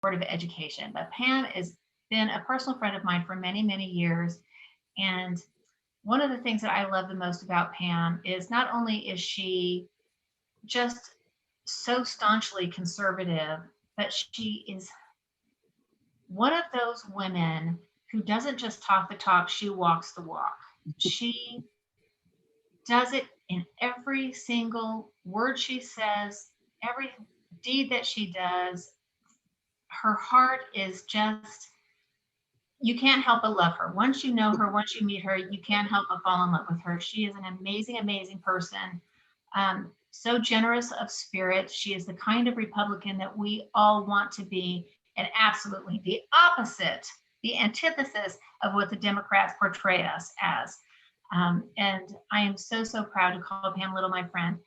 Board of Education. But Pam has been a personal friend of mine for many, many years. And one of the things that I love the most about Pam is not only is she just so staunchly conservative, but she is one of those women who doesn't just talk the talk, she walks the walk. She does it in every single word she says, every deed that she does. Her heart is just, you can't help but love her. Once you know her, once you meet her, you can't help but fall in love with her. She is an amazing, amazing person. So generous of spirit. She is the kind of Republican that we all want to be, and absolutely the opposite, the antithesis of what the Democrats portray us as. And I am so, so proud to call Pam Little my friend.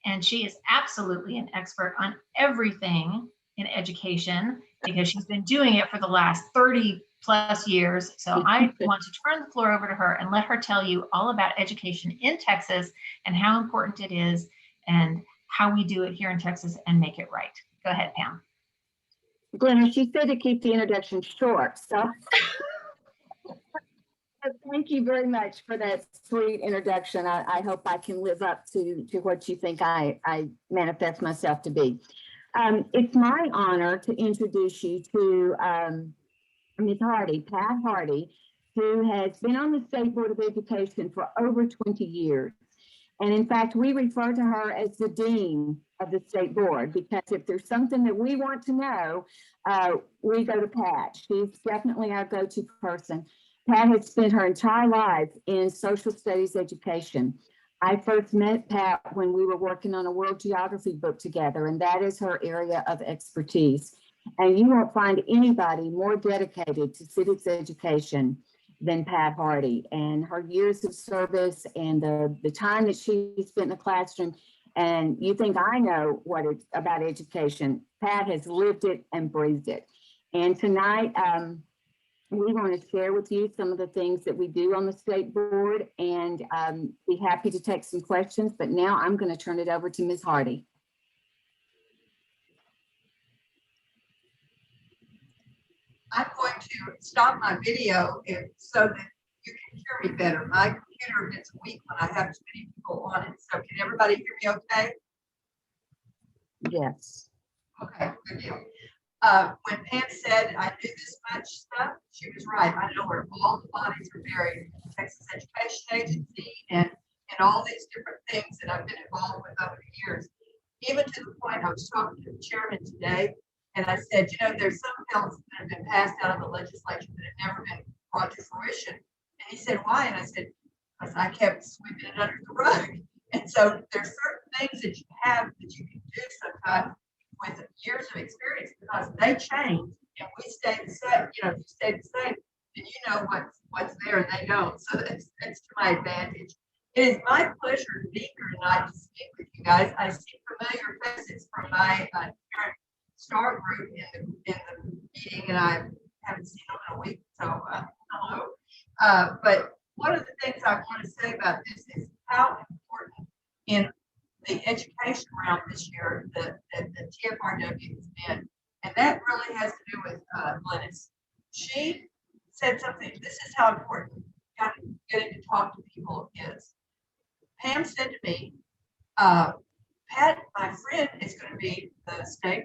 And she is absolutely an expert on everything in education because she's been doing it for the last 30 plus years. So I want to turn the floor over to her and let her tell you all about education in Texas and how important it is and how we do it here in Texas and make it right. Go ahead, Pam. Glenna, she said to keep the introduction short, so thank you very much for that sweet introduction. I hope I can live up to what you think I manifest myself to be. It's my honor to introduce you to Ms. Hardy, Pat Hardy, who has been on the State Board of Education for over 20 years. And in fact, we refer to her as the Dean of the State Board, because if there's something that we want to know, we go to Pat. She's definitely our go-to person. Pat has spent her entire life in social studies education. I first met Pat when we were working on a world geography book together, and that is her area of expertise. And you won't find anybody more dedicated to civics education than Pat Hardy, and her years of service and the time that she spent in the classroom. And you think I know what it's about education. Pat has lived it and breathed it. And tonight, we want to share with you some of the things that we do on the state board, and be happy to take some questions. But now I'm going to turn it over to Ms. Hardy. I'm going to stop my video so that you can hear me better. My computer gets weak when I have too many people on it. So can everybody hear me okay? Yes. Okay, good deal. When Pam said I do this much stuff, she was right. I know where all the bodies are buried, Texas Education Agency and all these different things that I've been involved with over the years. Even to the point I was talking to the chairman today, and I said, you know, there's some bills that have been passed out of the legislature that have never been brought to fruition. And he said, why? And I said, because I kept sweeping it under the rug. And so there's certain things that you have that you can do sometimes with years of experience, because they change and we stay the same. You know, if you stay the same, then you know what's there and they don't. So that's to my advantage. It is my pleasure to be here tonight to speak with you guys. I see familiar faces from my parent star group in the meeting, and I haven't seen them in a week, so hello. But one of the things I want to say about this is how important in the education realm this year the TFRW has been, and that really has to do with Glennis. She said something. This is how important getting to talk to people is. Pam said to me, Pat, my friend, is going to be the state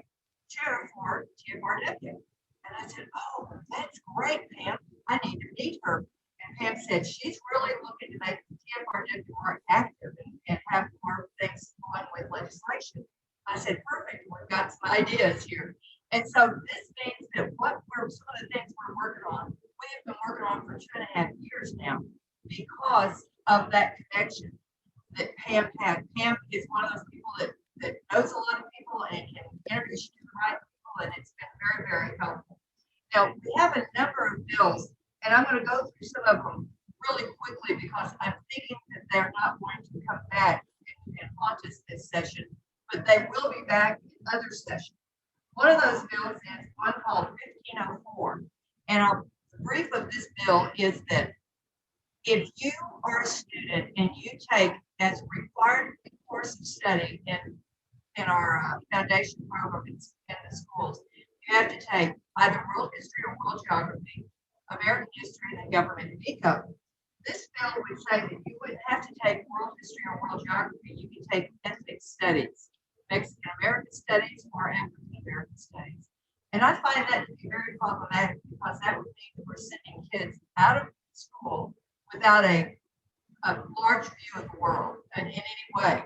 chair for TFRW. And I said, oh, that's great, Pam. I need to meet her. And Pam said she's really looking to make the TFRW more active and have more things going with legislation. I said, perfect. We've got some ideas here. And so this means that some of the things we're working on, we have been working on for 2.5 years now because of that connection that Pam had. Pam is one of those people that knows a lot of people and can introduce you to the right people, and it's been very, very helpful. Now, we have a number of bills, and I'm going to go through some of them really quickly because I'm thinking that they're not going to come back and haunt us this session, but they will be back in other sessions. One of those bills is one called 1504, and the brief of this bill is that if you are a student and you take as a required course of study in our foundation program in the schools, you have to take either world history or world geography, American history, and then government and eco. This bill would say that you wouldn't have to take world history or world geography. You can take ethnic studies, Mexican American studies, or African American studies. And I find that to be very problematic because that would mean that we're sending kids out of school without a large view of the world in any way.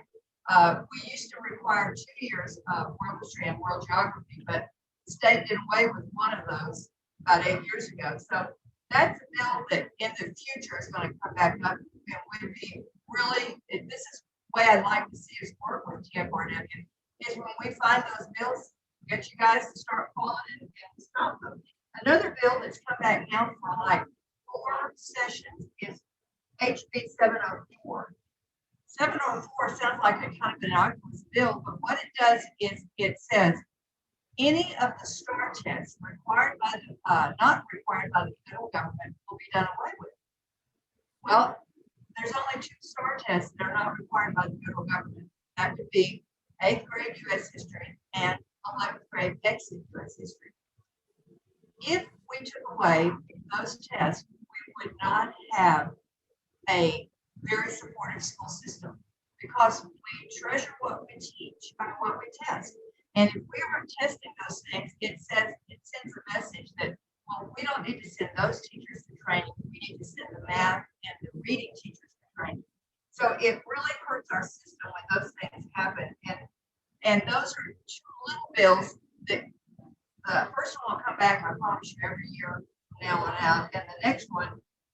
We used to require 2 years of world history and world geography, but the state did away with one of those about 8 years ago. So that's a bill that in the future is going to come back up and would be really, this is the way I'd like to see us work with TFRW, is when we find those bills, get you guys to start calling and stop them. Another bill that's come back now for like 4 sessions is HB 704. 704 sounds like a kind of innocuous bill, but what it does is it says any of the STAR tests required by the, not required by the federal government will be done away with. Well, there's only 2 STAR tests that are not required by the federal government. That would be 8th grade U.S. history and 11th grade exit U.S. history. If we took away those tests, we would not have a very supportive school system because we treasure what we teach and what we test. And if we are testing those things, it sends a message that, well, we don't need to send those teachers to training. We need to send the math and the reading teachers to training. So it really hurts our system when those things happen. And those are 2 little bills that the first one will come back, I promise you, every year from now on out. And the next one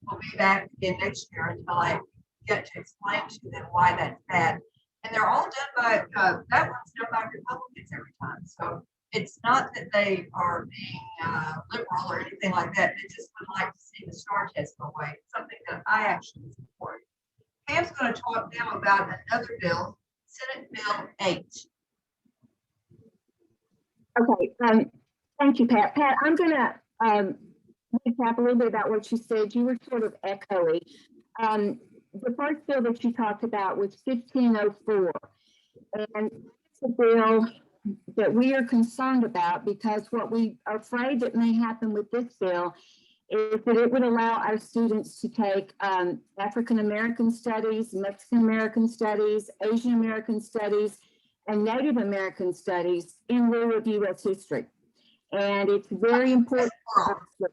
will be back again next year until I get to explain to them why that's bad. And they're all done by, that one's done by Republicans every time. So it's not that they are being liberal or anything like that. They just would like to see the STAR test go away. It's something that I actually support. Pam's going to talk now about another bill, Senate Bill 8. Okay, thank you, Pat. Pat, I'm going to recap a little bit about what you said. You were sort of echoey. The first bill that you talked about was 1504, and it's a bill that we are concerned about because what we are afraid that may happen with this bill is that it would allow our students to take African American studies, Mexican American studies, Asian American studies, and Native American studies in lieu of U.S. history. And it's very important to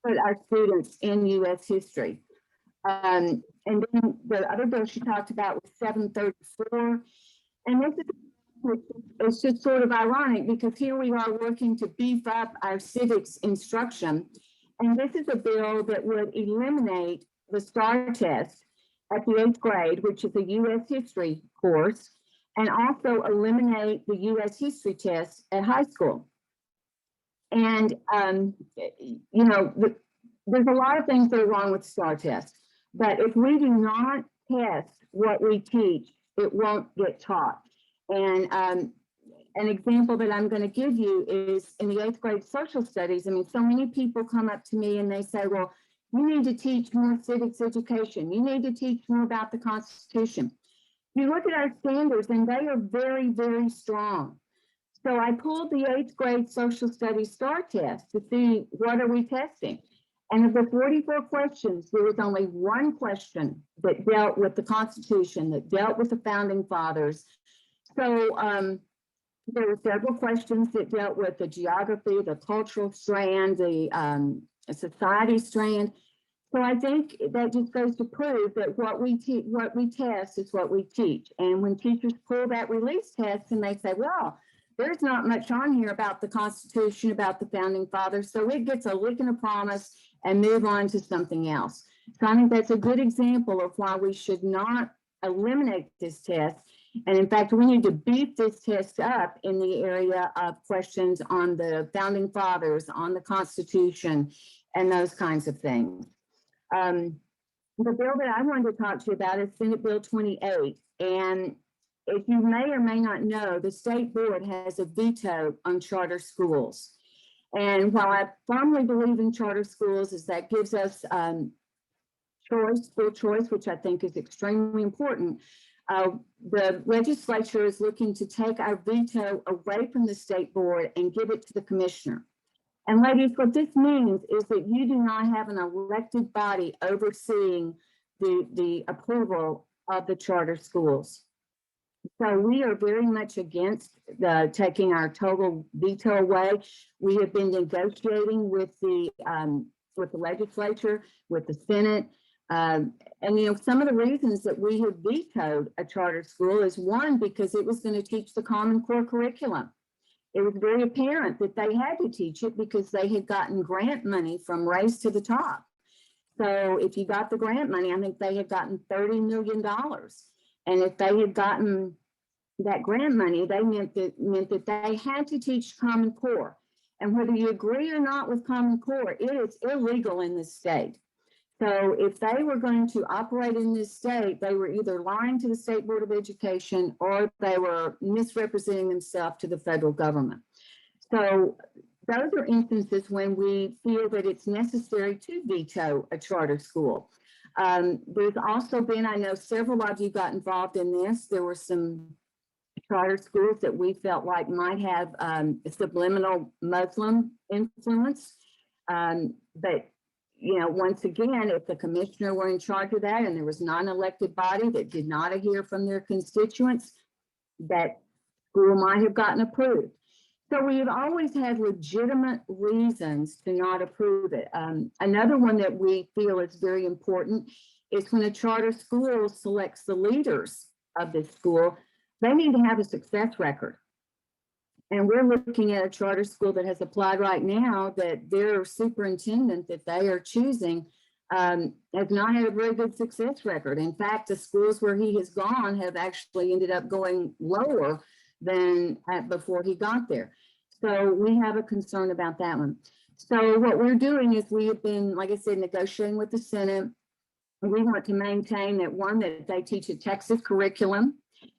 put our students in U.S. history. And then the other bill she talked about was 734. And this is, it's just sort of ironic because here we are working to beef up our civics instruction. And this is a bill that would eliminate the STAR test at the 8th grade, which is a U.S. history course, and also eliminate the U.S. history test at high school. And, you know, there's a lot of things that are wrong with STAR test, but if we do not test what we teach, it won't get taught. And an example that I'm going to give you is in the 8th grade social studies. I mean, so many people come up to me and they say, well, you need to teach more civics education. You need to teach more about the Constitution. You look at our standards and they are very, very strong. So I pulled the 8th grade social studies STAR test to see what are we testing. And of the 44 questions, there was only 1 question that dealt with the Constitution, that dealt with the founding fathers. So there were several questions that dealt with the geography, the cultural strand, the society strand. So I think that just goes to prove that what we test is what we teach. And when teachers pull that release test and they say, well, there's not much on here about the Constitution, about the founding fathers, so it gets a lick and a promise and move on to something else. So I think that's a good example of why we should not eliminate this test. And in fact, we need to beef this test up in the area of questions on the founding fathers, on the Constitution, and those kinds of things. The bill that I wanted to talk to you about is Senate Bill 28. And if you may or may not know, the state board has a veto on charter schools. And while I firmly believe in charter schools, is that gives us choice, school choice, which I think is extremely important. The legislature is looking to take our veto away from the state board and give it to the commissioner. And ladies, what this means is that you do not have an elected body overseeing the approval of the charter schools. So we are very much against taking our total veto away. We have been negotiating with the legislature, with the Senate. And some of the reasons that we have vetoed a charter school is, one, because it was going to teach the Common Core curriculum. It was very apparent that they had to teach it because they had gotten grant money from Race to the Top. So if you got the grant money, I think they had gotten $30 million. And if they had gotten that grant money, they meant that they had to teach Common Core. And whether you agree or not with Common Core, it is illegal in this state. So if they were going to operate in this state, they were either lying to the State Board of Education or they were misrepresenting themselves to the federal government. So those are instances when we feel that it's necessary to veto a charter school. There's also been, I know several of you got involved in this. There were some charter schools that we felt like might have subliminal Muslim influence. But once again, if the commissioner were in charge of that and there was not an elected body that did not hear from their constituents, that school might have gotten approved. So we have always had legitimate reasons to not approve it. Another one that we feel is very important is when a charter school selects the leaders of this school, they need to have a success record. And we're looking at a charter school that has applied right now that their superintendent that they are choosing has not had a very good success record. In fact, the schools where he has gone have actually ended up going lower than before he got there. So we have a concern about that one. So what we're doing is we have been, like I said, negotiating with the Senate. We want to maintain that, one, that they teach a Texas curriculum,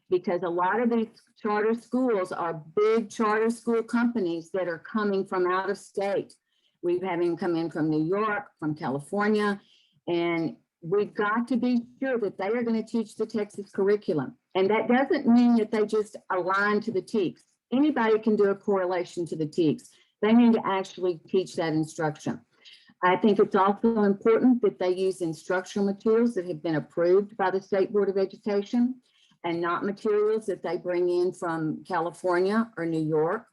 because a lot of these charter schools are big charter school companies that are coming from out of state. We've had them come in from New York, from California, and we've got to be sure that they are going to teach the Texas curriculum. And that doesn't mean that they just align to the TEKS. Anybody can do a correlation to the TEKS. They need to actually teach that instruction. I think it's also important that they use instructional materials that have been approved by the State Board of Education and not materials that they bring in from California or New York.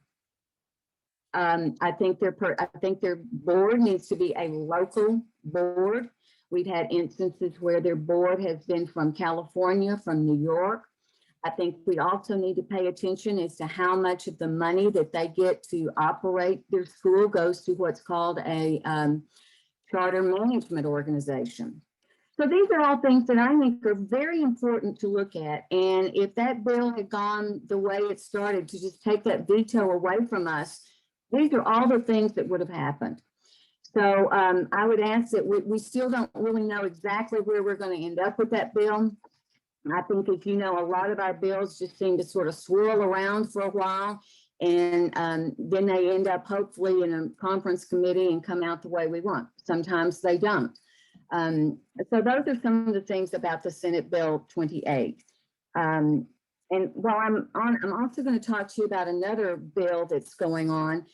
I think their board needs to be a local board. We've had instances where their board has been from California, from New York. I think we also need to pay attention as to how much of the money that they get to operate their school goes to what's called a charter management organization. So these are all things that I think are very important to look at. And if that bill had gone the way it started, to just take that veto away from us, these are all the things that would have happened. So I would ask that we still don't really know exactly where we're going to end up with that bill. I think, as you know, a lot of our bills just seem to sort of swirl around for a while, and then they end up hopefully in a conference committee and come out the way we want. Sometimes they don't. So those are some of the things about the Senate Bill 28. And while I'm also going to talk to you about another bill that's going on.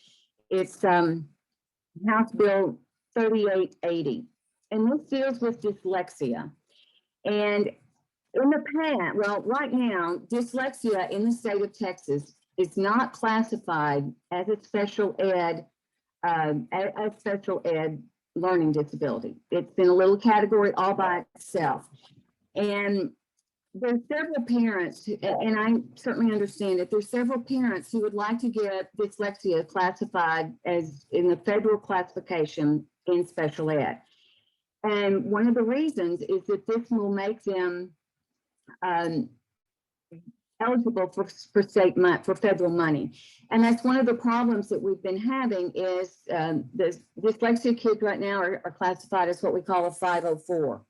It's House Bill 3880, and this deals with dyslexia. And in the past, well, right now, dyslexia in the state of Texas is not classified as a special ed learning disability. It's in a little category all by itself. And there's several parents, and I certainly understand it, there's several parents who would like to get dyslexia classified as in the federal classification in special ed. And one of the reasons is that this will make them eligible for state money, for federal money. And that's one of the problems that we've been having is the dyslexia kids right now are classified as what we call a 504.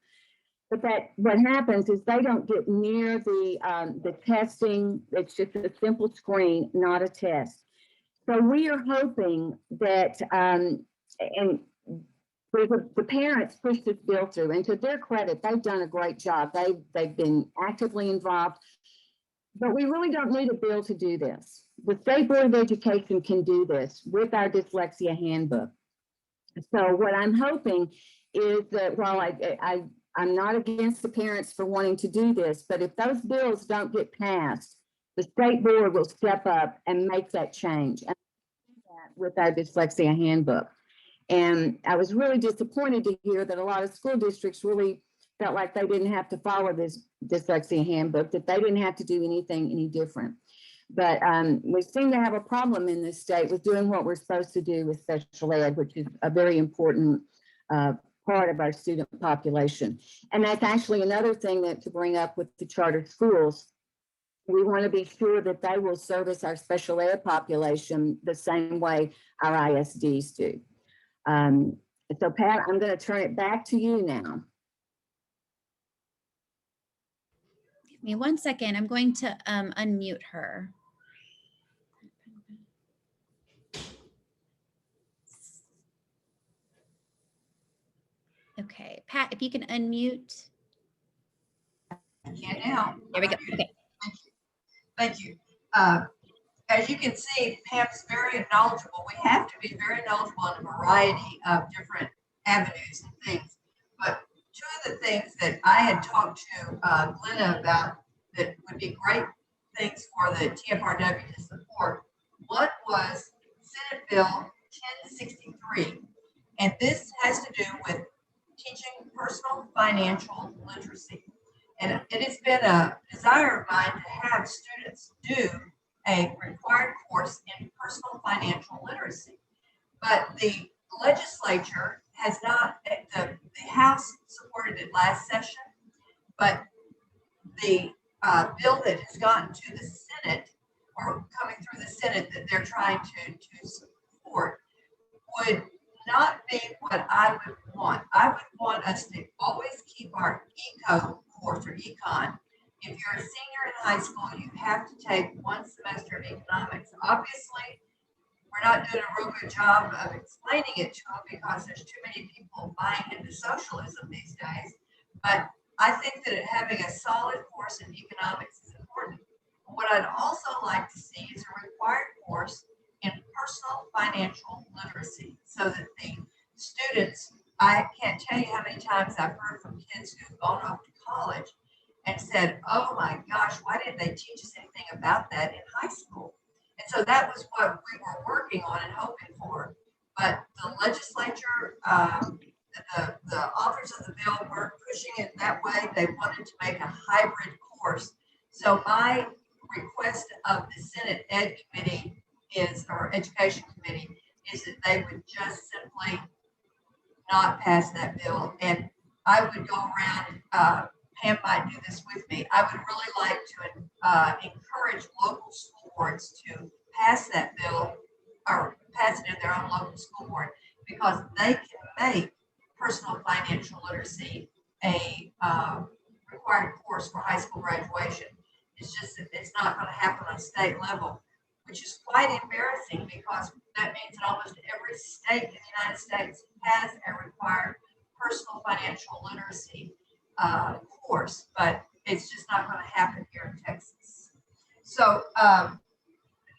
But what happens is they don't get near the testing. It's just a simple screen, not a test. So we are hoping that, and the parents pushed this bill through, and to their credit, they've done a great job. They've been actively involved. But we really don't need a bill to do this. The State Board of Education can do this with our dyslexia handbook. So what I'm hoping is that while I'm not against the parents for wanting to do this, but if those bills don't get passed, the state board will step up and make that change and do that with our dyslexia handbook. And I was really disappointed to hear that a lot of school districts really felt like they didn't have to follow this dyslexia handbook, that they didn't have to do anything any different. But we seem to have a problem in this state with doing what we're supposed to do with special ed, which is a very important part of our student population. And that's actually another thing that to bring up with the charter schools. We want to be sure that they will service our special ed population the same way our ISDs do. So Pat, I'm going to turn it back to you now. Give me 1 second. I'm going to unmute her. Okay, Pat, if you can unmute. I can now. There we go. Okay. Thank you. As you can see, Pam's very knowledgeable. We have to be very knowledgeable in a variety of different avenues and things. But two of the things that I had talked to Glenna about that would be great things for the TFRW to support, one was Senate Bill 1063. And this has to do with teaching personal financial literacy. And it has been a desire of mine to have students do a required course in personal financial literacy. But the legislature has not, the House supported it last session, but the bill that has gotten to the Senate or coming through the Senate that they're trying to support would not be what I would want. I would want us to always keep our eco course or econ. If you're a senior in high school, you have to take one semester of economics. Obviously, we're not doing a real good job of explaining it to them because there's too many people buying into socialism these days. But I think that having a solid course in economics is important. What I'd also like to see is a required course in personal financial literacy so that the students, I can't tell you how many times I've heard from kids who've gone off to college and said, oh my gosh, why didn't they teach us anything about that in high school? And so that was what we were working on and hoping for. But the legislature, the authors of the bill weren't pushing it that way. They wanted to make a hybrid course. So my request of the Senate Ed Committee is, or Education Committee, is that they would just simply not pass that bill. And I would go around, Pam might do this with me. I would really like to encourage local school boards to pass that bill or pass it in their own local school board because they can make personal financial literacy a required course for high school graduation. It's just that it's not going to happen on state level, which is quite embarrassing because that means that almost every state in the United States has a required personal financial literacy course, but it's just not going to happen here in Texas. So,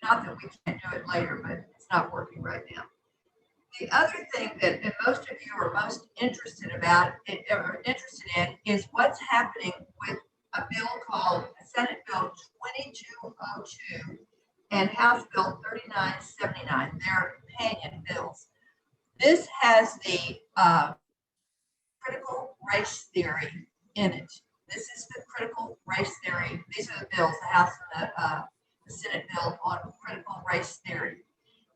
not that we can't do it later, but it's not working right now. The other thing that most of you are most interested in is what's happening with a bill called Senate Bill 2202 and House Bill 3979. They're companion bills. This has the critical race theory in it. This is the critical race theory. These are the bills, the House and the Senate bill on critical race theory.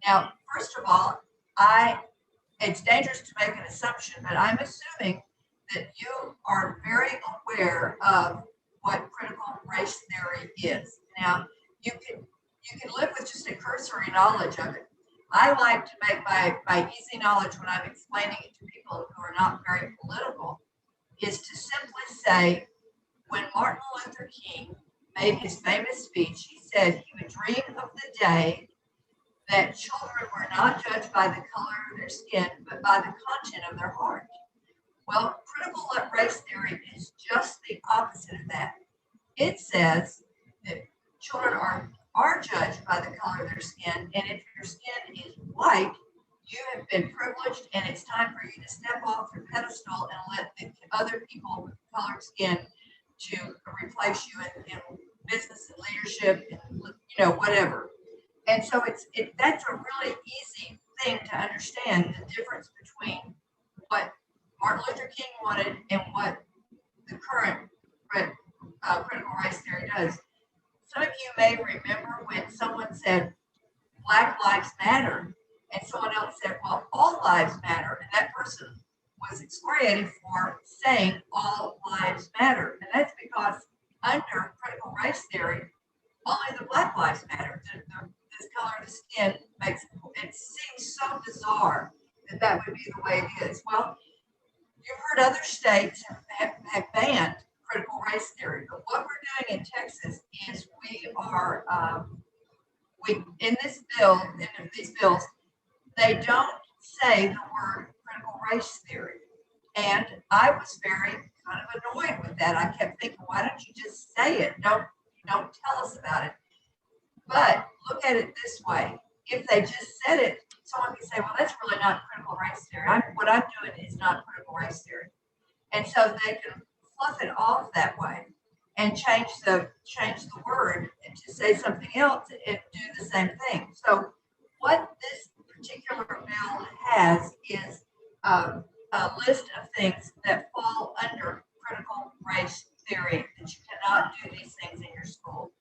Now, first of all, it's dangerous to make an assumption, but I'm assuming that you are very aware of what critical race theory is. Now, you can live with just a cursory knowledge of it. I like to make my easy knowledge when I'm explaining it to people who are not very political is to simply say, when Martin Luther King made his famous speech, he said he would dream of the day that children were not judged by the color of their skin, but by the content of their heart. Well, critical race theory is just the opposite of that. It says that children are judged by the color of their skin, and if your skin is white, you have been privileged, and it's time for you to step off your pedestal and let the other people with colored skin to replace you in business and leadership and whatever. And so that's a really easy thing to understand, the difference between what Martin Luther King wanted and what the current critical race theory does. Some of you may remember when someone said Black Lives Matter, and someone else said, well, all lives matter. And that person was excoriated for saying all lives matter. And that's because under critical race theory, only the Black lives matter. This color of the skin makes it seems so bizarre that would be the way it is. Well, you've heard other states have banned critical race theory, but what we're doing in Texas is we in this bill, in these bills, they don't say the word critical race theory. And I was very kind of annoyed with that. I kept thinking, why don't you just say it? Don't tell us about it. But look at it this way. If they just said it, someone could say, well, that's really not critical race theory. What I'm doing is not critical race theory. And so they can fluff it off that way and change the word and to say something else and do the same thing. So what this particular bill has is a list of things that fall under critical race theory, that you cannot do these things in your school.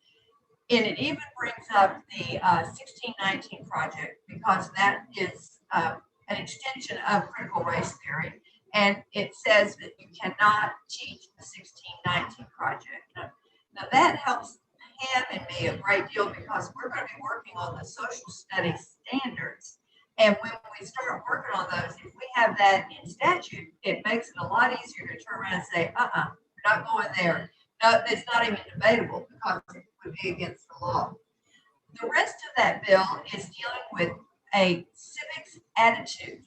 And it even brings up the 1619 project, because that is an extension of critical race theory. And it says that you cannot teach the 1619 project. Now that helps Pam and me a great deal, because we're going to be working on the social studies standards. And when we start working on those, if we have that in statute, it makes it a lot easier to turn around and say, we're not going there. No, it's not even debatable, because it would be against the law. The rest of that bill is dealing with a civics attitude.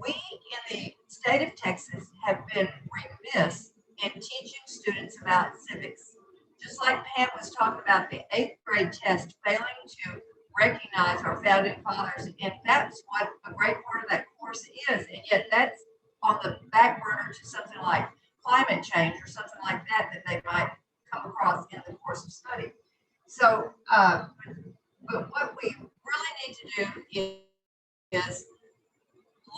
We in the state of Texas have been remiss in teaching students about civics. Just like Pam was talking about the 8th grade test failing to recognize our founding fathers, and that's what a great part of that course is, and yet that's on the back burner to something like climate change or something like that they might come across in the course of study. So, but what we really need to do is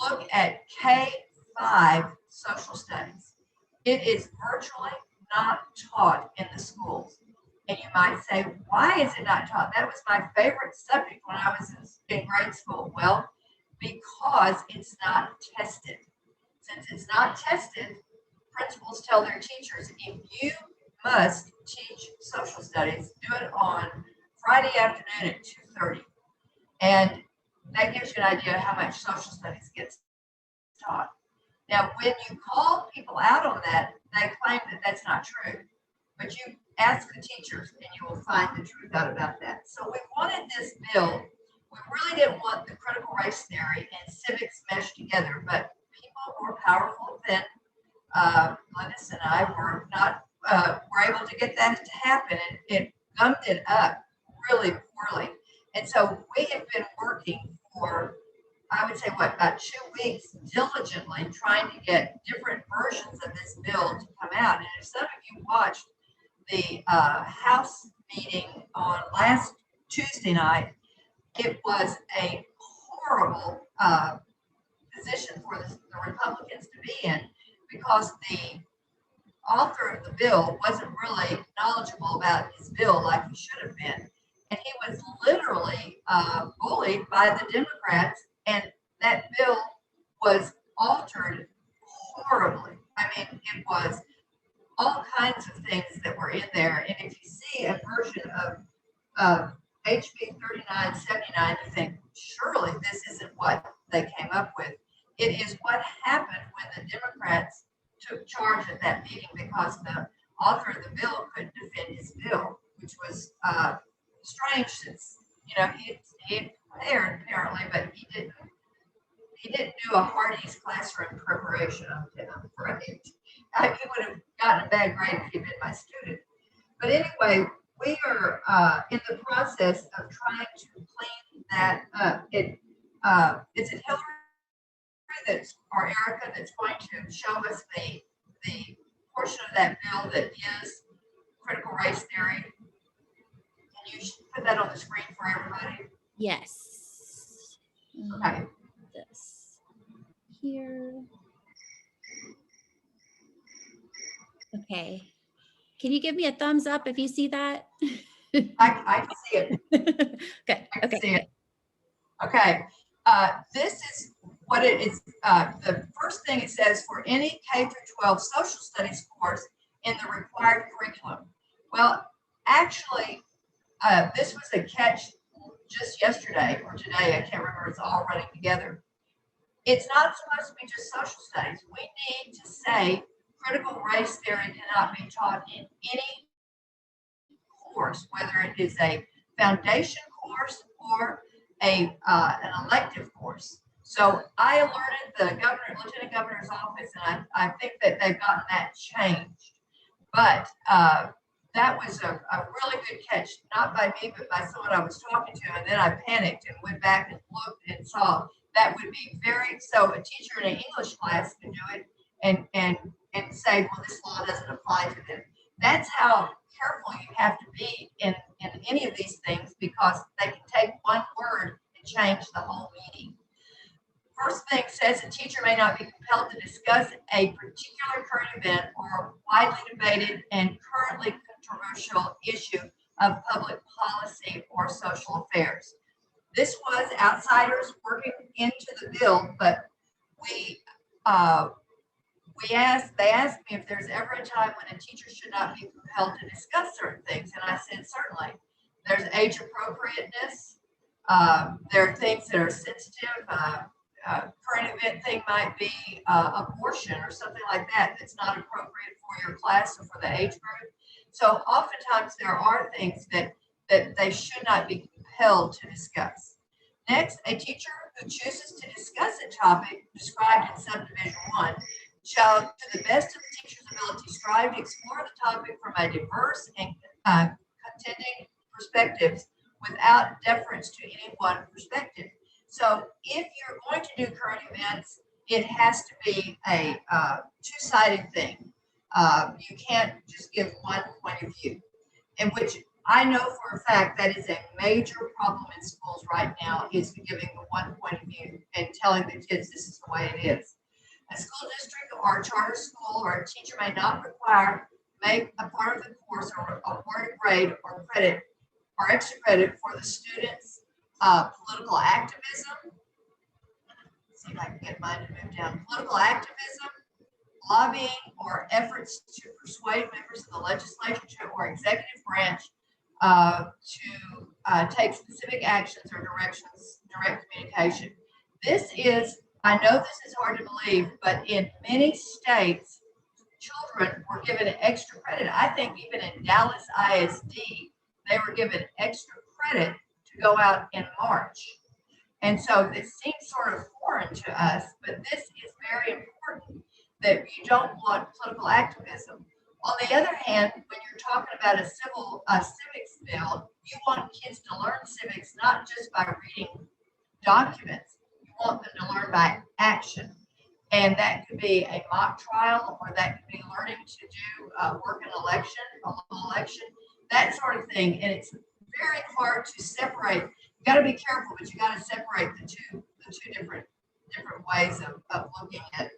look at K-5 social studies. It is virtually not taught in the schools. And you might say, why is it not taught? That was my favorite subject when I was in grade school. Well, because it's not tested. Since it's not tested, principals tell their teachers, if you must teach social studies, do it on Friday afternoon at 2:30. And that gives you an idea of how much social studies gets taught. Now, when you call people out on that, they claim that that's not true. But you ask the teachers and you will find the truth out about that. So we wanted this bill. We really didn't want the critical race theory and civics meshed together, but people who are powerful than Glennis and I were not were able to get that to happen, and it gummed it up really poorly. And so we have been working for, I would say, about 2 weeks diligently trying to get different versions of this bill to come out. And if some of you watched the House meeting on last Tuesday night, it was a horrible position for the Republicans to be in, because the author of the bill wasn't really knowledgeable about his bill like he should have been. And he was literally bullied by the Democrats, and that bill was altered horribly. I mean, it was all kinds of things that were in there. And if you see a version of HB 3979, you think, surely this isn't what they came up with. It is what happened when the Democrats took charge at that meeting, because the author of the bill couldn't defend his bill, which was strange, since he prepared apparently, but he didn't do a Hardee's classroom preparation on him, right? He would have gotten a bad grade if he'd been my student. But anyway, we are in the process of trying to clean that up. Is it Hillary that's, or Erica, that's going to show us the portion of that bill that is critical race theory? Can you put that on the screen for everybody? Yes. Okay. This here. Okay. Can you give me a thumbs up if you see that? I can see it. Good. I can Okay. see it. Okay. This is what it is. The first thing it says, for any K through 12 social studies course in the required curriculum. Well, actually, this was a catch just yesterday or today. I can't remember. It's all running together. It's not supposed to be just social studies. We need to say critical race theory cannot be taught in any course, whether it is a foundation course or an elective course. So I alerted the governor, lieutenant governor's office, and I think that they've gotten that changed. But that was a really good catch, not by me, but by someone I was talking to. And then I panicked and went back and looked and saw that would be so a teacher in an English class can do it and say, well, this law doesn't apply to them. That's how careful you have to be in any of these things, because they can take one word and change the whole meaning. First thing says a teacher may not be compelled to discuss a particular current event or widely debated and currently controversial issue of public policy or social affairs. This was outsiders working into the bill, but they asked me if there's ever a time when a teacher should not be compelled to discuss certain things, and I said certainly. There's age appropriateness. There are things that are sensitive. Current event thing might be abortion or something like that that's not appropriate for your class or for the age group. So oftentimes there are things that they should not be compelled to discuss. Next, a teacher who chooses to discuss a topic described in subdivision 1 shall, to the best of the teacher's ability, strive to explore the topic from a diverse and contending perspectives without deference to any one perspective. So if you're going to do current events, it has to be a two-sided thing. You can't just give one point of view, in which I know for a fact that is a major problem in schools right now, is giving the one point of view and telling the kids this is the way it is. A school district or a charter school or a teacher may not make a part of the course or award a grade or credit or extra credit for the students' political activism. Let's see if I can get mine to move down. Political activism, lobbying, or efforts to persuade members of the legislature or executive branch to take specific actions or direct communication. This is, I know this is hard to believe, but in many states, children were given extra credit. I think even in Dallas ISD, they were given extra credit to go out in March. And so this seems sort of foreign to us, but this is very important, that you don't want political activism. On the other hand, when you're talking about a civics bill, you want kids to learn civics not just by reading documents. You want them to learn by action. And that could be a mock trial, or that could be learning to do work in election, a local election, that sort of thing. And it's very hard to separate. You got to be careful, but you got to separate the two different ways of looking at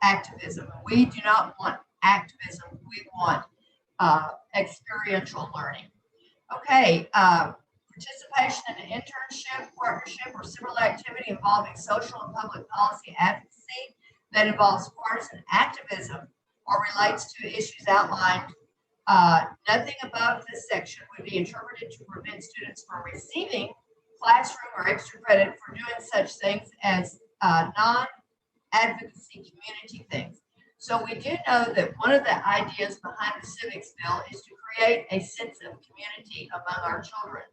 activism. We do not want activism. We want experiential learning. Okay. Participation in an internship, partnership, or similar activity involving social and public policy advocacy that involves partisan activism or relates to issues outlined. Nothing above this section would be interpreted to prevent students from receiving classroom or extra credit for doing such things as non-advocacy community things. So we do know that one of the ideas behind the civics bill is to create a sense of community among our children.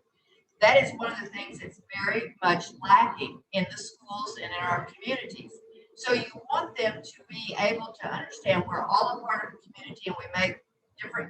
That is one of the things that's very much lacking in the schools and in our communities. So you want them to be able to understand we're all a part of the community and we make different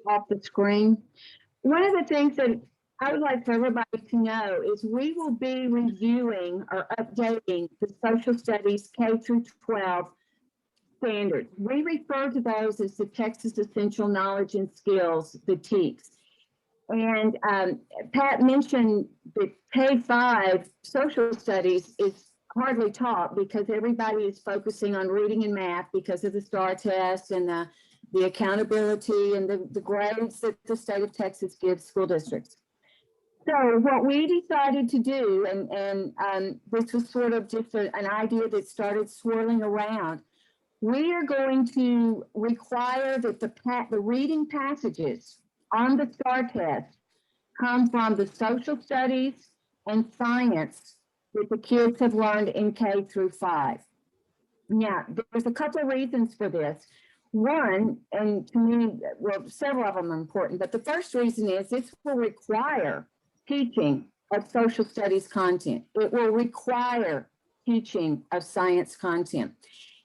off the screen. One of the things that I would like for everybody to know is we will be reviewing or updating the social studies K through 12 standards. We refer to those as the Texas Essential Knowledge and Skills, the TEKS. And Pat mentioned that K-5 social studies is hardly taught because everybody is focusing on reading and math because of the STAR test and the accountability and the grades that the state of Texas gives school districts. So what we decided to do, and this was sort of just an idea that started swirling around, we are going to require that the reading passages on the STAR test come from the social studies and science that the kids have learned in K through 5. Now, there's a couple of reasons for this. One, and to me, well, several of them are important, but the first reason is this will require teaching of social studies content. It will require teaching of science content.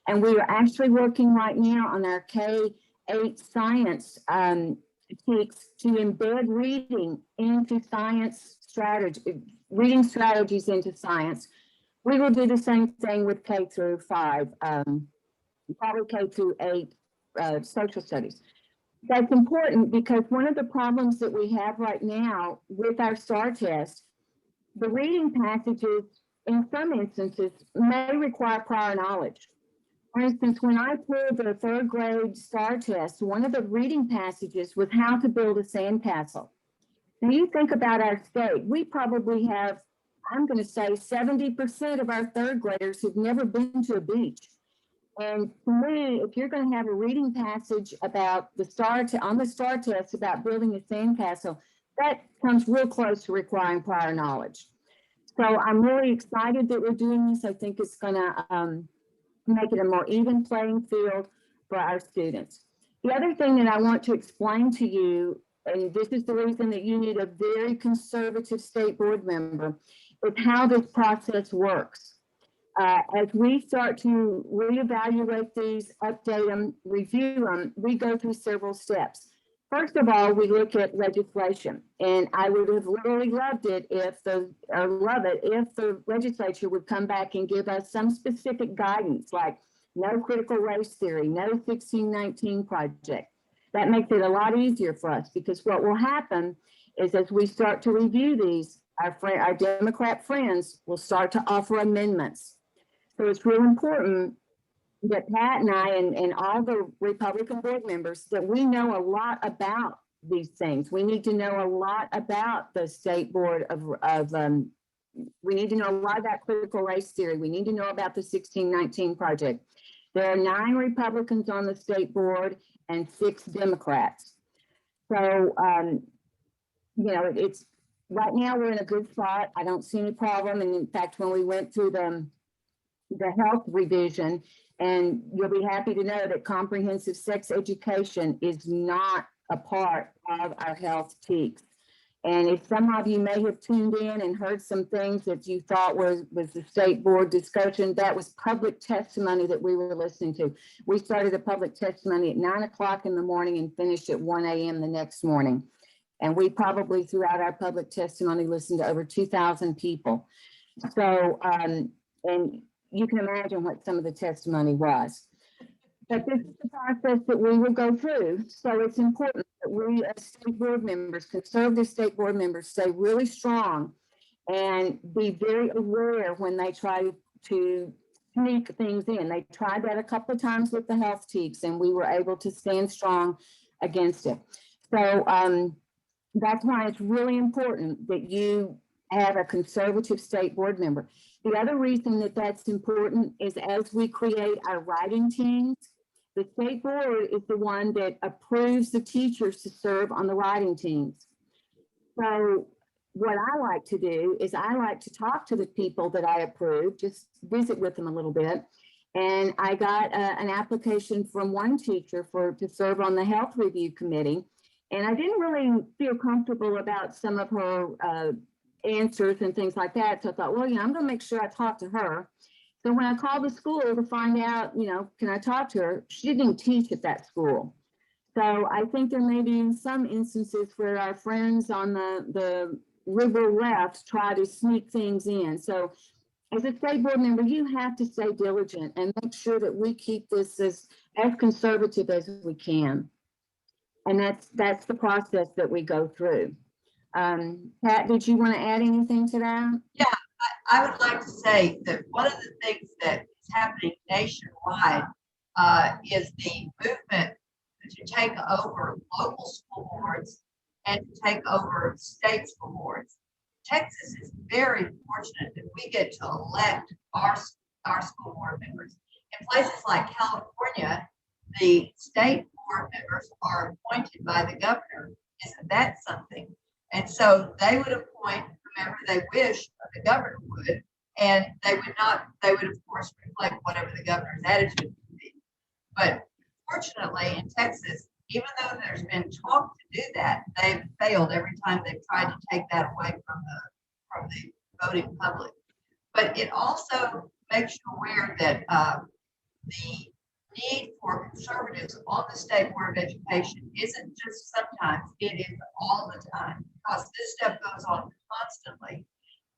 And we are actually working right now on our K-8 science TEKS to embed reading into science strategy, reading strategies into science. We will do the same thing with K through 5, probably K through 8 social studies. That's important because one of the problems that we have right now with our STAR test, the reading passages in some instances may require prior knowledge. For instance, when I pulled the 3rd grade STAR test, one of the reading passages was how to build a sandcastle. Now you think about our state, we probably have, I'm going to say 70% of our 3rd graders who've never been to a beach. And to me, if you're going to have a reading passage about on the STAR test about building a sandcastle, that comes real close to requiring prior knowledge. So I'm really excited that we're doing this. I think it's going to make it a more even playing field for our students. The other thing that I want to explain to you, and this is the reason that you need a very conservative state board member, is how this process works. As we start to reevaluate these, update them, review them, we go through several steps. First of all, we look at legislation, and I would have literally loved it if the legislature would come back and give us some specific guidance, like no critical race theory, no 1619 project. That makes it a lot easier for us because what will happen is as we start to review these, our Democrat friends will start to offer amendments. So it's real important that Pat and I and all the Republican board members, that we know a lot about these things. We need to know a lot about the state board we need to know a lot about critical race theory. We need to know about the 1619 project. There are 9 Republicans on the state board and 6 Democrats. So, you know, it's right now we're in a good spot. I don't see any problem. And in fact, when we went through the health revision, and you'll be happy to know that comprehensive sex education is not a part of our health TEKS. And if some of you may have tuned in and heard some things that you thought was the state board discussion, that was public testimony that we were listening to. We started a public testimony at 9 o'clock in the morning and finished at 1 a.m. the next morning. And we probably throughout our public testimony listened to over 2,000 people. So, and you can imagine what some of the testimony was. But this is the process that we will go through. So it's important that we as state board members, conservative state board members, stay really strong and be very aware when they try to sneak things in. They tried that a couple of times with the health TEKS and we were able to stand strong against it. So that's why it's really important that you have a conservative state board member. The other reason that that's important is as we create our writing teams, the state board is the one that approves the teachers to serve on the writing teams. So what I like to do is I like to talk to the people that I approve, just visit with them a little bit. And I got an application from one teacher to serve on the health review committee. And I didn't really feel comfortable about some of her answers and things like that. So I thought, well, I'm gonna make sure I talk to her. So when I called the school to find out, can I talk to her? She didn't teach at that school. So I think there may be some instances where our friends on the liberal left try to sneak things in. So as a state board member, you have to stay diligent and make sure that we keep this as conservative as we can. And that's the process that we go through. Pat, did you want to add anything to that? I would like to say that one of the things that is happening nationwide is the movement to take over local school boards and to take over state school boards. Texas is very fortunate that we get to elect our school board members. In places like California, the state board members are appointed by the governor. Isn't that something? And so they would appoint whomever they wish the governor would, and they would of course reflect whatever the governor's attitude would be. But fortunately in Texas, even though there's been talk to do that, they've failed every time they've tried to take that away from the voting public. But it also makes you aware that the need for conservatives on the State Board of Education isn't just sometimes, it is all the time, because this stuff goes on constantly.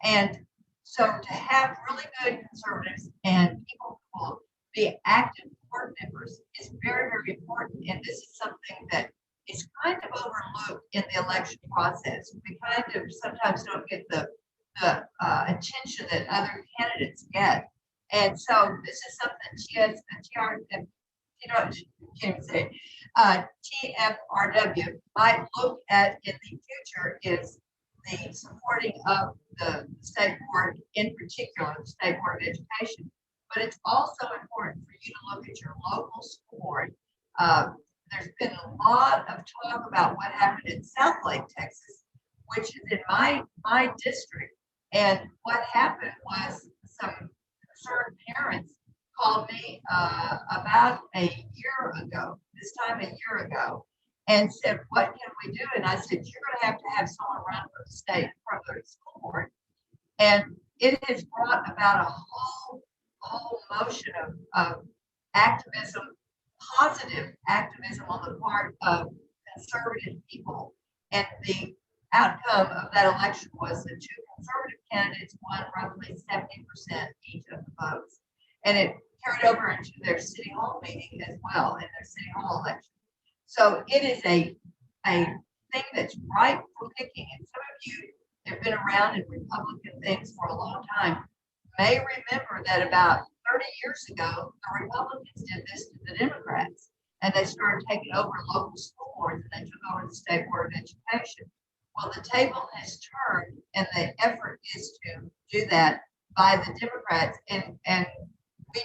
And so to have really good conservatives and people who will be active board members is very, very important. And this is something that is kind of overlooked in the election process. We kind of sometimes don't get the attention that other candidates get. And so this is something TFRW might look at in the future, is the supporting of the state board, in particular, the State Board of Education. But it's also important for you to look at your local school board. There's been a lot of talk about what happened in Southlake, Texas, which is in my district. And what happened was some concerned parents called me about a year ago, and said, what can we do? And I said, you're going to have someone run for the state, from the school board. And it has brought about a whole motion of activism, positive activism on the part of conservative people. And the outcome of that election was the two conservative candidates won roughly 70% each of the votes. And it carried over into their city hall meeting as well, in their city hall election. So it is a thing that's ripe for picking. And some of you have been around in Republican things for a long time may remember that about 30 years ago, the Republicans did this to the Democrats, and they started taking over local school boards, and they took over the State Board of Education. Well, the table has turned, and the effort is to do that by the Democrats, and we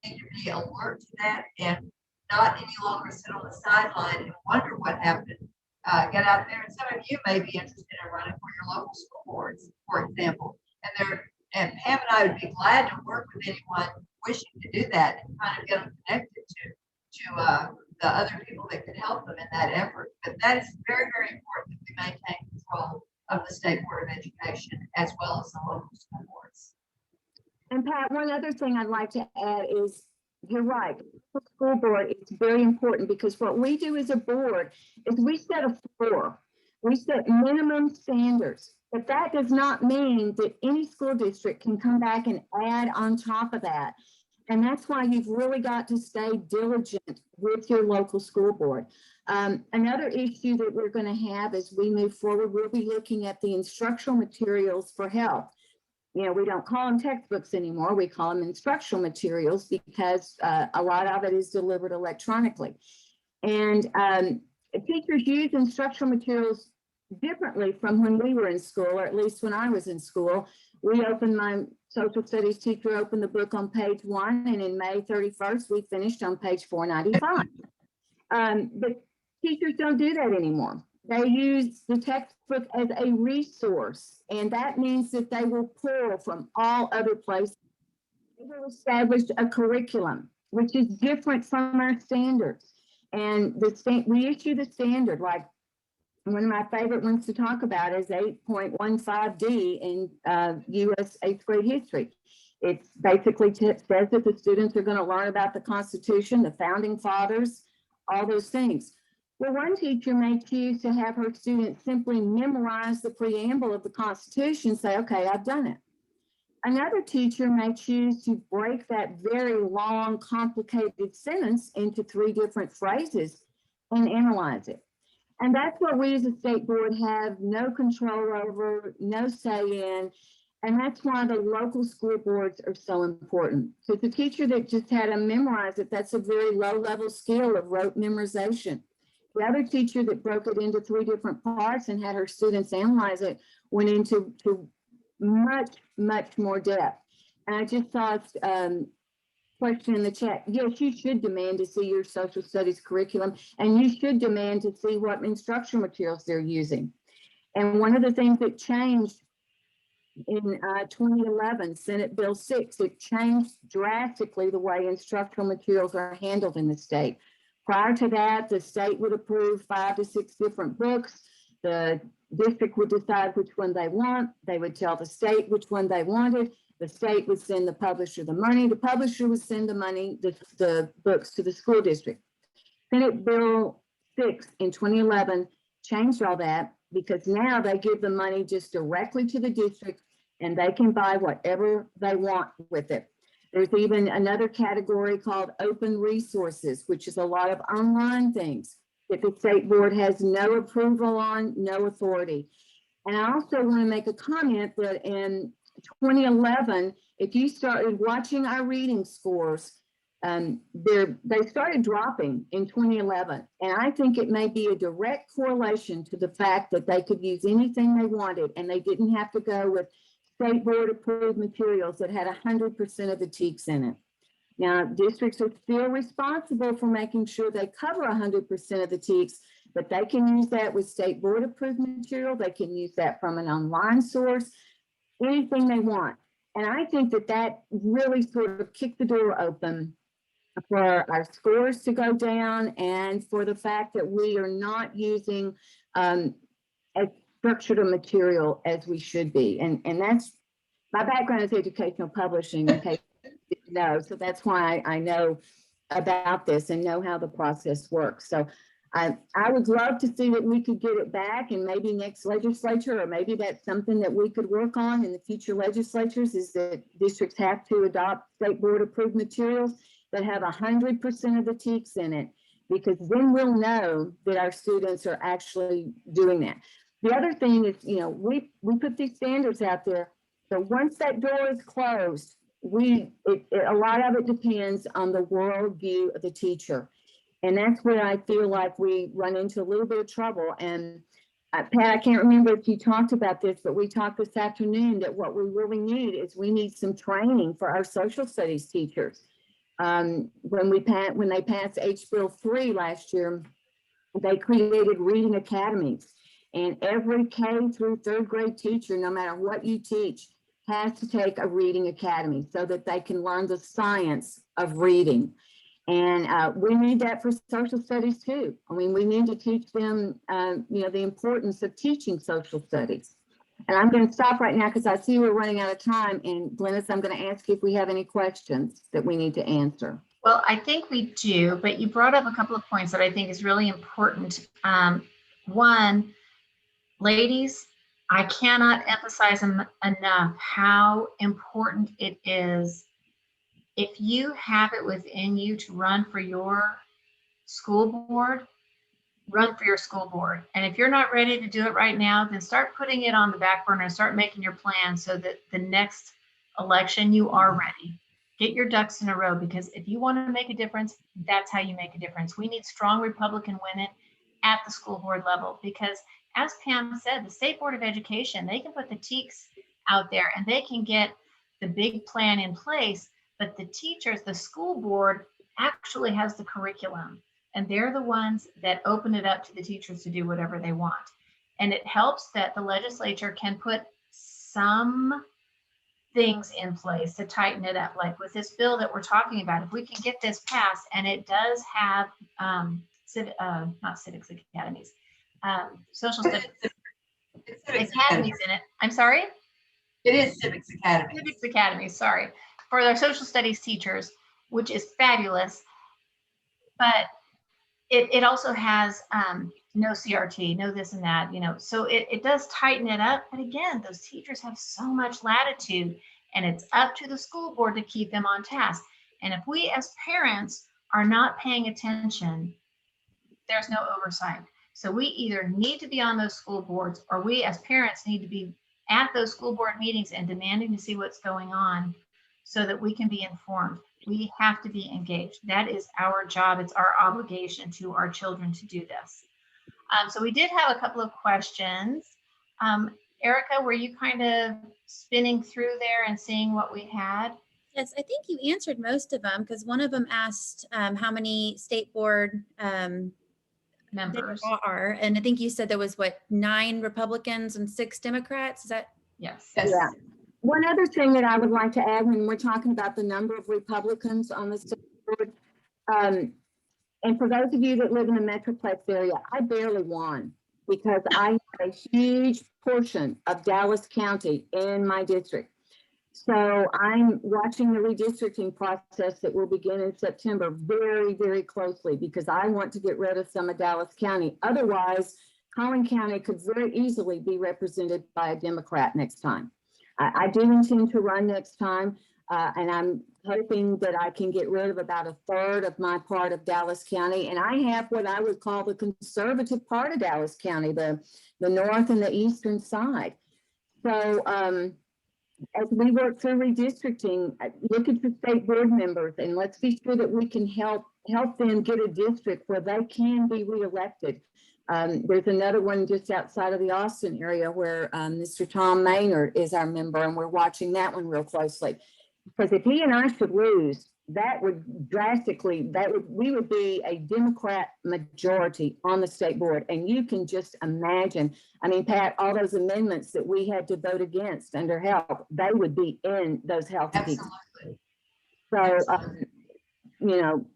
need to be alert to that and not any longer sit on the sideline and wonder what happened. Get out there, and some of you may be interested in running for your local school boards, for example. And Pam and I would be glad to work with anyone wishing to do that and kind of get them connected to the other people that could help them in that effort. But that is very, very important that we maintain control of the State Board of Education as well as the local school boards. And Pat, one other thing I'd like to add is, you're right, the school board is very important, because what we do as a board is we set a floor. We set minimum standards, but that does not mean that any school district can come back and add on top of that. And that's why you've really got to stay diligent with your local school board. Another issue that we're going to have as we move forward, we'll be looking at the instructional materials for health. You know, we don't call them textbooks anymore. We call them instructional materials, because a lot of it is delivered electronically. And teachers use instructional materials differently from when we were in school, or at least when I was in school. My social studies teacher opened the book on page 1, and in May 31st, we finished on page 495. But teachers don't do that anymore. They use the textbook as a resource, and that means that they will pull from all other places. They will establish a curriculum, which is different from our standards. And we issue the standard, like one of my favorite ones to talk about is 8.15D in U.S. 8th grade history. It basically says that the students are going to learn about the Constitution, the founding fathers, all those things. Well, one teacher may choose to have her students simply memorize the preamble of the Constitution, say, okay, I've done it. Another teacher may choose to break that very long, complicated sentence into 3 different phrases and analyze it. And that's what we as a state board have no control over, no say in. And that's why the local school boards are so important. So the teacher that just had to memorize it, that's a very low level skill of rote memorization. The other teacher that broke it into 3 different parts and had her students analyze it went into much more depth. And I just saw a question in the chat. Yes, you should demand to see your social studies curriculum, and you should demand to see what instructional materials they're using. And one of the things that changed in 2011, Senate Bill 6, it changed drastically the way instructional materials are handled in the state. Prior to that, the state would approve 5 to 6 different books. The district would decide which one they want. They would tell the state which one they wanted. The state would send the publisher the money. The publisher would send the money, the books to the school district. Senate Bill 6 in 2011 changed all that because now they give the money just directly to the district and they can buy whatever they want with it. There's even another category called open resources, which is a lot of online things that the state board has no approval on, no authority. And I also want to make a comment that in 2011, if you started watching our reading scores, they started dropping in 2011. And I think it may be a direct correlation to the fact that they could use anything they wanted and they didn't have to go with state board approved materials that had 100% of the TEKS in it. Now, districts are still responsible for making sure they cover 100% of the TEKS, but they can use that with state board approved material. They can use that from an online source, anything they want. And I think that that really sort of kicked the door open for our scores to go down and for the fact that we are not using as structured a material as we should be. And that's, my background is educational publishing, in case you didn't know. So that's why I know about this and know how the process works. So I would love to see that we could get it back, and maybe next legislature, or maybe that's something that we could work on in the future legislatures, is that districts have to adopt state board approved materials that have 100% of the TEKS in it, because then we'll know that our students are actually doing that. The other thing is, you know, we put these standards out there. So once that door is closed, a lot of it depends on the worldview of the teacher. And that's where I feel like we run into a little bit of trouble. And Pat, I can't remember if you talked about this, but we talked this afternoon that what we really need is we need some training for our social studies teachers. When they passed H Bill 3 last year, they created reading academies. And every K through 3rd grade teacher, no matter what you teach, has to take a reading academy so that they can learn the science of reading. And we need that for social studies too. I mean, we need to teach them, the importance of teaching social studies. And I'm going to stop right now because I see we're running out of time. And Glennis, I'm going to ask you if we have any questions that we need to answer. Well, I think we do, but you brought up a couple of points that I think is really important. One, ladies, I cannot emphasize enough how important it is. If you have it within you to run for your school board, run for your school board. And if you're not ready to do it right now, then start putting it on the back burner and start making your plan so that the next election you are ready. Get your ducks in a row, because if you want to make a difference, that's how you make a difference. We need strong Republican women at the school board level, because as Pam said, the State Board of Education, they can put the TEKS out there and they can get the big plan in place. But the teachers, the school board actually has the curriculum, and they're the ones that open it up to the teachers to do whatever they want. And it helps that the legislature can put some things in place to tighten it up. Like with this bill that we're talking about, if we can get this passed, and it does have not civics academies, social studies academies in it. I'm sorry? It is Civics Academy. Civics Academy, sorry. For their social studies teachers, which is fabulous. But it also has no CRT, no this and that, so it does tighten it up. But again, those teachers have so much latitude, and it's up to the school board to keep them on task. And if we as parents are not paying attention, there's no oversight. So we either need to be on those school boards, or we as parents need to be at those school board meetings and demanding to see what's going on so that we can be informed. We have to be engaged. That is our job. It's our obligation to our children to do this. So we did have a couple of questions. Erica, were you kind of spinning through there and seeing what we had? Yes, I think you answered most of them, because one of them asked how many state board Members. there are. And I think you said there was, what, 9 Republicans and 6 Democrats? Is that? Yes. Yes. Yeah. One other thing that I would like to add when we're talking about the number of Republicans on the state board, and for those of you that live in the Metroplex area, I barely won because I have a huge portion of Dallas County in my district. So I'm watching the redistricting process that will begin in September very, very closely, because I want to get rid of some of Dallas County. Otherwise, Collin County could very easily be represented by a Democrat next time. I do intend to run next time, and I'm hoping that I can get rid of about 1/3 of my part of Dallas County. And I have what I would call the conservative part of Dallas County, the north and the eastern side. So as we work through redistricting, look at your state board members, and let's be sure that we can help them get a district where they can be reelected. There's another one just outside of the Austin area where Mr. Tom Maynard is our member, and we're watching that one real closely. Because if he and I should lose, that would drastically, we would be a Democrat majority on the state board. And you can just imagine, I mean, Pat, all those amendments that we had to vote against under health, they would be in those health. Absolutely. So,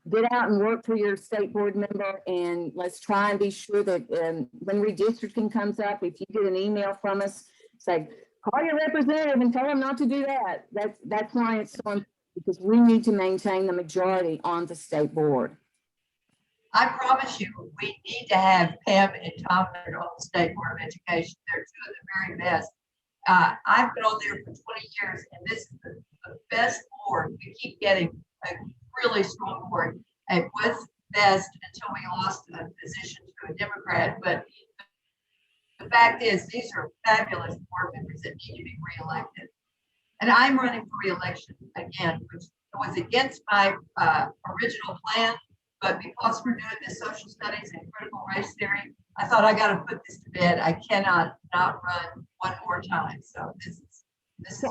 get out and work for your state board member, and let's try and be sure that when redistricting comes up, if you get an email from us, say, call your representative and tell them not to do that. That's why it's so important, because we need to maintain the majority on the state board. I promise you, we need to have Pam and Tom on the State Board of Education. They're two of the very best. I've been on there for 20 years, and this is the best board. We keep getting a really strong board. It was best until we lost a position to a Democrat, but the fact is, these are fabulous board members that need to be reelected. And I'm running for reelection again, which was against my original plan, but because we're doing this social studies and critical race theory, I thought I got to put this to bed. I cannot not run one more time. So this is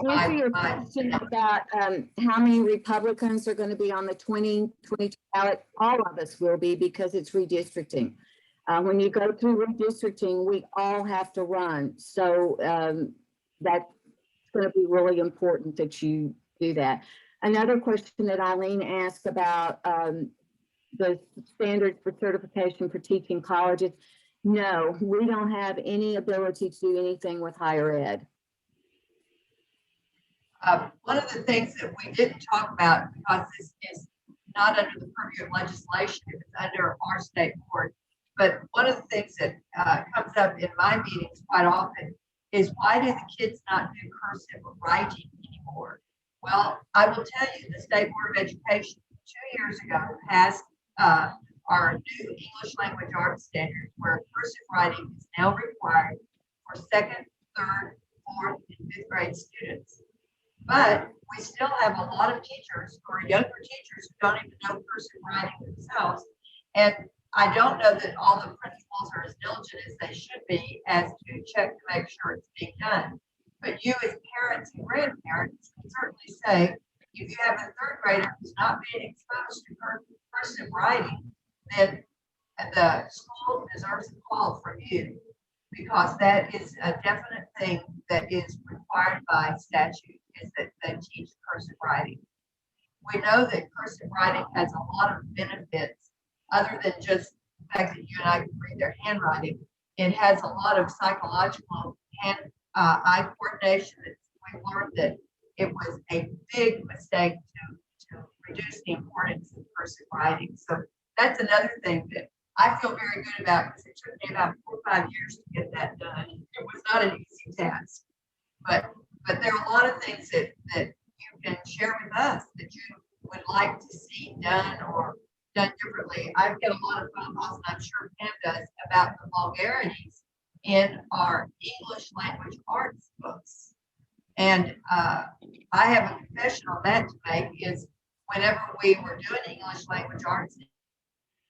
To answer your question about how many Republicans are going to be on the 2022 ballot, all of us will be, because it's redistricting. When you go through redistricting, we all have to run. So that's going to be really important that you do that. Another question that Eileen asked about the standards for certification for teaching colleges. No, we don't have any ability to do anything with higher ed. One of the things that we didn't talk about, because this is not under the purview of legislation, it's under our state board, but one of the things that comes up in my meetings quite often is, why do the kids not do cursive writing anymore? Well, I will tell you, the State Board of Education 2 years ago passed our new English language arts standards, where cursive writing is now required for 2nd, 3rd, 4th, and 5th grade students. But we still have a lot of teachers who are younger teachers who don't even know cursive writing themselves. And I don't know that all the principals are as diligent as they should be as to check to make sure it's being done. But you as parents and grandparents can certainly say, if you have a 3rd grader who's not being exposed to cursive writing, then the school deserves a call from you, because that is a definite thing that is required by statute, is that they teach cursive writing. We know that cursive writing has a lot of benefits other than just the fact that you and I can read their handwriting. It has a lot of psychological hand-eye coordination. We learned that it was a big mistake to reduce the importance of cursive writing. So that's another thing that I feel very good about, because it took me about 4 or 5 years to get that done. It was not an easy task, but there are a lot of things that you can share with us that you would like to see done or done differently. I've got a lot of phone calls, and I'm sure Pam does, about the vulgarities in our English language arts books. And I have a confession on that to make, is whenever we were doing English language arts,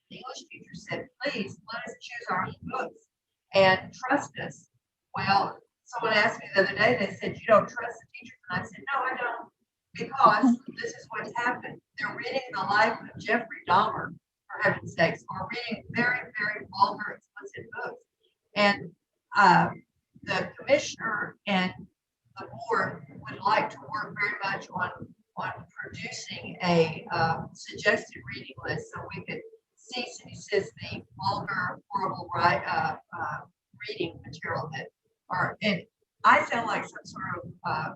the English teacher said, please let us choose our own books and trust us. Well, someone asked me the other day, they said, you don't trust the teachers? And I said, no, I don't, because this is what's happened. They're reading the life of Jeffrey Dahmer, for heaven's sakes, or reading very, very vulgar, explicit books. And the commissioner and the board would like to work very much on producing a suggested reading list, so we could cease and desist the vulgar, horrible reading material that are. And I sound like some sort of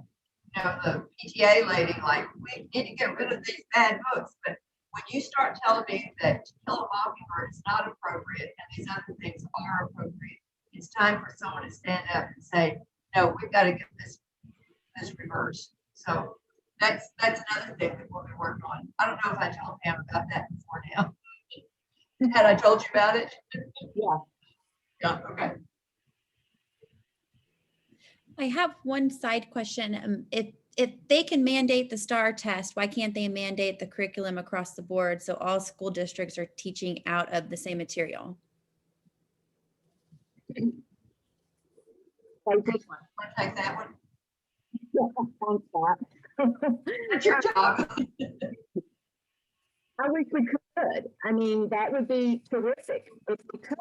the PTA lady, like, we need to get rid of these bad books. But when you start telling me that To Kill a Mockingbird is not appropriate and these other things are appropriate, it's time for someone to stand up and say, no, we've got to get this reversed. So that's another thing that we'll be working on. I don't know if I told Pam about that before now. Had I told you about it? Yeah. Yeah, okay. I have one side question. If they can mandate the STAR test, why can't they mandate the curriculum across the board so all school districts are teaching out of the same material? Want to take that one? Thanks, Pat. That's your job. I wish we could. I mean, that would be terrific if we could,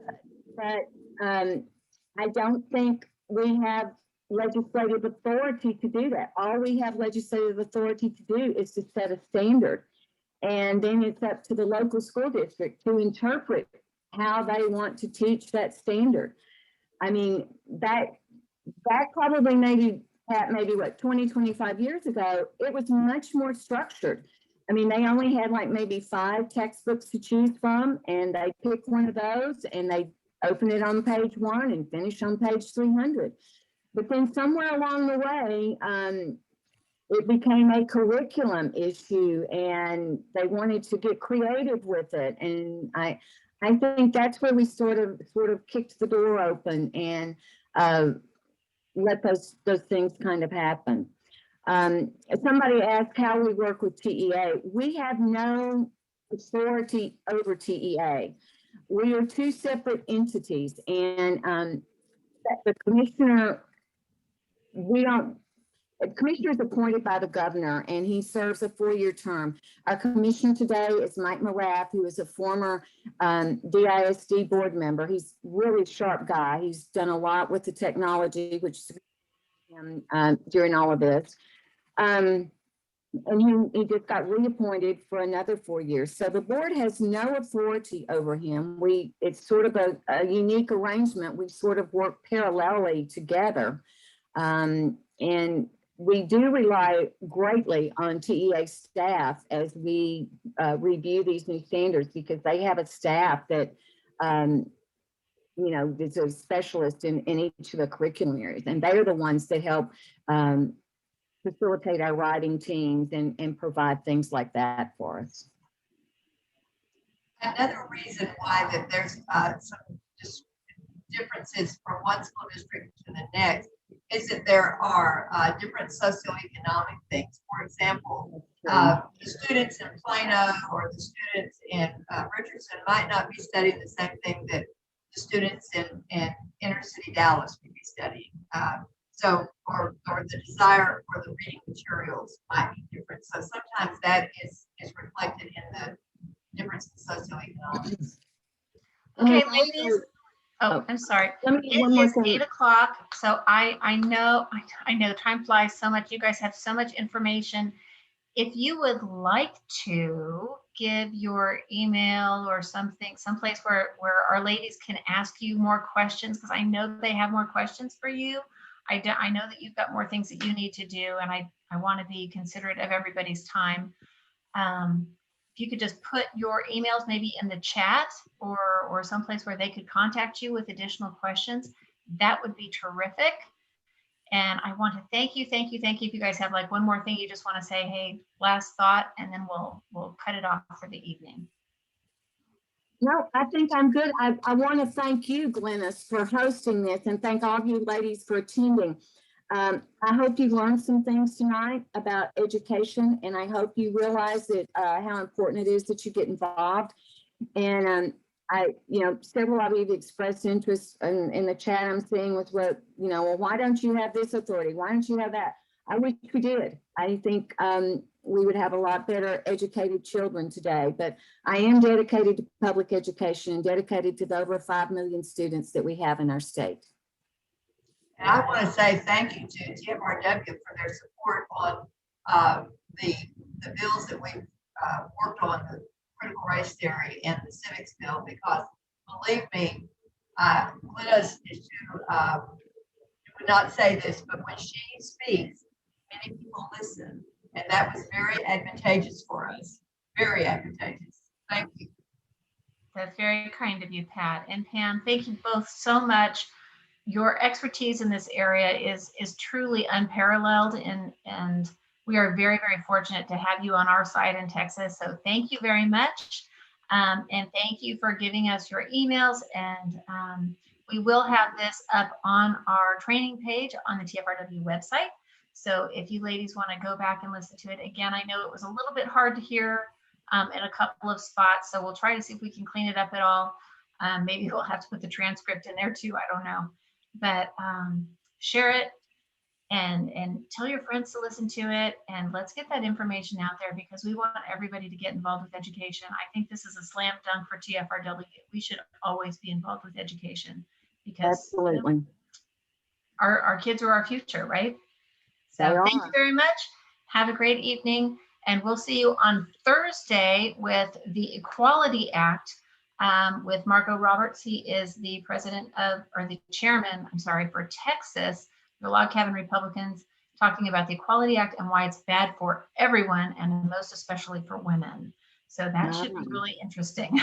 but I don't think we have legislative authority to do that. All we have legislative authority to do is to set a standard. And then it's up to the local school district to interpret how they want to teach that standard. I mean, that probably maybe what, 20, 25 years ago, it was much more structured. I mean, they only had like maybe 5 textbooks to choose from, and they pick one of those and they open it on page 1 and finish on page 300. But then somewhere along the way, it became a curriculum issue, and they wanted to get creative with it. And I think that's where we sort of kicked the door open and let those things kind of happen. Somebody asked how we work with TEA. We have no authority over TEA. We are 2 separate entities, and the commissioner, the commissioner is appointed by the governor, and he serves a 4-year term. Our commissioner today is Mike Marath, who is a former DISD board member. He's a really sharp guy. He's done a lot with the technology, which during all of this. And he just got reappointed for another 4 years. So the board has no authority over him. It's sort of a unique arrangement. We sort of work parallelly together. And we do rely greatly on TEA staff as we review these new standards, because they have a staff that, is a specialist in each of the curriculum areas. And they are the ones that help facilitate our writing teams and provide things like that for us. Another reason why that there's some just differences from one school district to the next is that there are different socioeconomic things. For example, the students in Plano or the students in Richardson might not be studying the same thing that the students in inner city Dallas would be studying. Or the desire for the reading materials might be different. So sometimes that is reflected in the difference in socioeconomics. Okay, ladies. Oh, I'm sorry. It is 8 o'clock. So I know time flies so much. You guys have so much information. If you would like to give your email or something, someplace where our ladies can ask you more questions, because I know they have more questions for you. I know that you've got more things that you need to do, and I want to be considerate of everybody's time. If if you could just put your emails maybe in the chat or someplace where they could contact you with additional questions, that would be terrific. And I want to thank you. If you guys have like one more thing you just want to say, hey, last thought, and then we'll cut it off for the evening. No, I think I'm good. I want to thank you, Glennis, for hosting this, and thank all of you ladies for attending. I hope you learned some things tonight about education, and I hope you realize that how important it is that you get involved. And several of you have expressed interest in the chat I'm seeing with what, well, why don't you have this authority? Why don't you have that? I wish we did. I think we would have a lot better educated children today, but I am dedicated to public education and dedicated to the over 5 million students that we have in our state. And I want to say thank you to TFRW for their support on the bills that we've worked on, the critical race theory and the civics bill, because believe me, Glennis would not say this, but when she speaks, many people listen. And that was very advantageous for us, very advantageous. Thank you. That's very kind of you, Pat. And Pam, thank you both so much. Your expertise in this area is truly unparalleled, and we are very, very fortunate to have you on our side in Texas. So thank you very much. And thank you for giving us your emails. And we will have this up on our training page on the TFRW website. So if you ladies want to go back and listen to it again, I know it was a little bit hard to hear in a couple of spots. So we'll try to see if we can clean it up at all. Maybe we'll have to put the transcript in there too. I don't know. But share it and tell your friends to listen to it, and let's get that information out there, because we want everybody to get involved with education. I think this is a slam dunk for TFRW. We should always be involved with education, because Absolutely. Our kids are our future, right? So thank you very much. Have a great evening, and we'll see you on Thursday with the Equality Act. With Marco Roberts. He is the chairman, for Texas, the Log Cabin Republicans, talking about the Equality Act and why it's bad for everyone, and most especially for women. So that should be really interesting.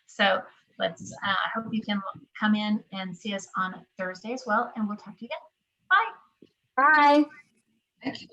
So let's, I hope you can come in and see us on Thursday as well, and we'll talk to you again. Bye. Bye. Thank you.